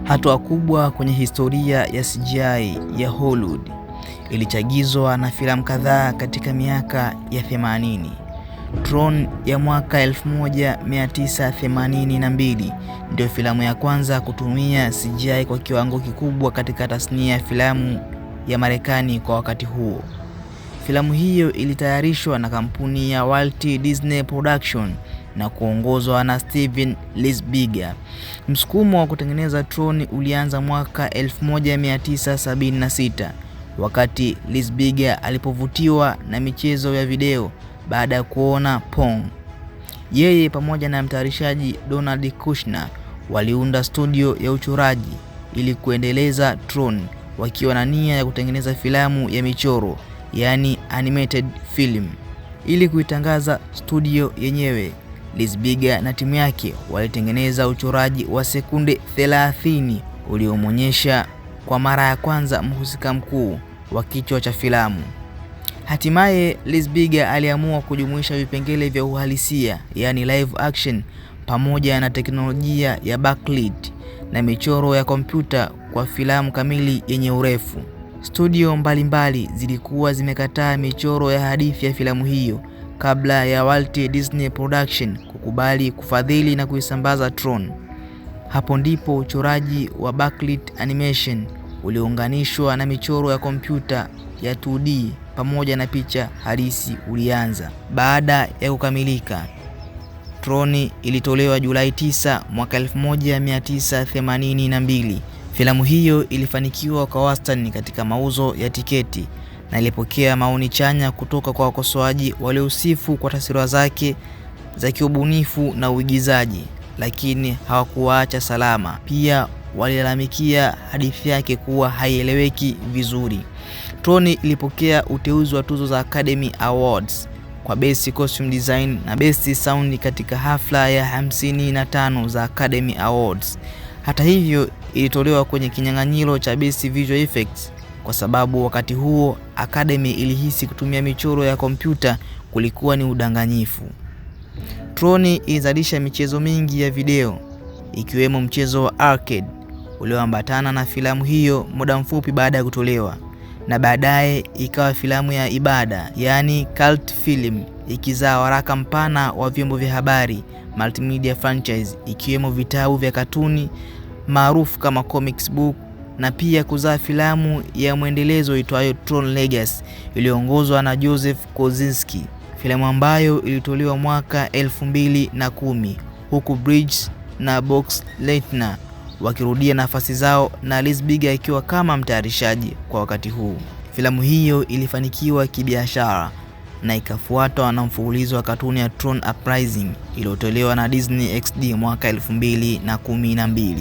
Hatua kubwa kwenye historia ya CGI ya Hollywood, ilichagizwa na filamu kadhaa katika miaka ya 80. Tron ya mwaka 1982 ndio filamu ya kwanza kutumia CGI kwa kiwango kikubwa katika tasnia ya filamu ya Marekani kwa wakati huo. Filamu hiyo ilitayarishwa na kampuni ya Walt Disney Production na kuongozwa na Steven Lisbiger. Msukumo wa kutengeneza Tron ulianza mwaka 1976 wakati Lisbiger alipovutiwa na michezo ya video baada ya kuona Pong. Yeye pamoja na mtayarishaji Donald Kushner waliunda studio ya uchoraji ili kuendeleza Tron, wakiwa na nia ya kutengeneza filamu ya michoro, yani animated film. Ili kuitangaza studio yenyewe, Lisbiger na timu yake walitengeneza uchoraji wa sekunde 30 uliomonyesha kwa mara ya kwanza mhusika mkuu wa kichwa cha filamu. Hatimaye Lisbiger aliamua kujumuisha vipengele vya uhalisia, yani live action, pamoja na teknolojia ya backlit na michoro ya kompyuta kwa filamu kamili yenye urefu. Studio mbalimbali zilikuwa zimekataa michoro ya hadithi ya filamu hiyo kabla ya Walt Disney Production kukubali kufadhili na kuisambaza Tron. Hapo ndipo uchoraji wa backlit animation uliounganishwa na michoro ya kompyuta ya 2D pamoja na picha halisi ulianza. Baada ya kukamilika, Tron ilitolewa Julai 9 mwaka 1982. Filamu hiyo ilifanikiwa kwa wastani katika mauzo ya tiketi na ilipokea maoni chanya kutoka kwa wakosoaji waliosifu kwa taswira zake za kiubunifu na uigizaji, lakini hawakuacha salama. Pia walilalamikia hadithi yake kuwa haieleweki vizuri. Tron ilipokea uteuzi wa tuzo za Academy Awards kwa Best Costume Design na Best Sound katika hafla ya 55 za Academy Awards. Hata hivyo, ilitolewa kwenye kinyang'anyiro cha Best Visual Effects kwa sababu wakati huo Academy ilihisi kutumia michoro ya kompyuta kulikuwa ni udanganyifu. Tron ilizalisha michezo mingi ya video, ikiwemo mchezo wa arcade ulioambatana na filamu hiyo muda mfupi baada ya kutolewa, na baadaye ikawa filamu ya ibada, yani cult film, ikizaa waraka mpana wa vyombo vya habari, multimedia franchise, ikiwemo vitabu vya katuni maarufu kama comics book, na pia kuzaa filamu ya mwendelezo itwayo Tron Legacy iliyoongozwa na Joseph Kosinski, filamu ambayo ilitolewa mwaka 2010, huku Bridges na Box Leitner wakirudia nafasi zao na Lisbiger akiwa kama mtayarishaji kwa wakati huu. Filamu hiyo ilifanikiwa kibiashara na ikafuatwa na mfululizo wa katuni ya Tron Uprising iliyotolewa na Disney XD mwaka 2012.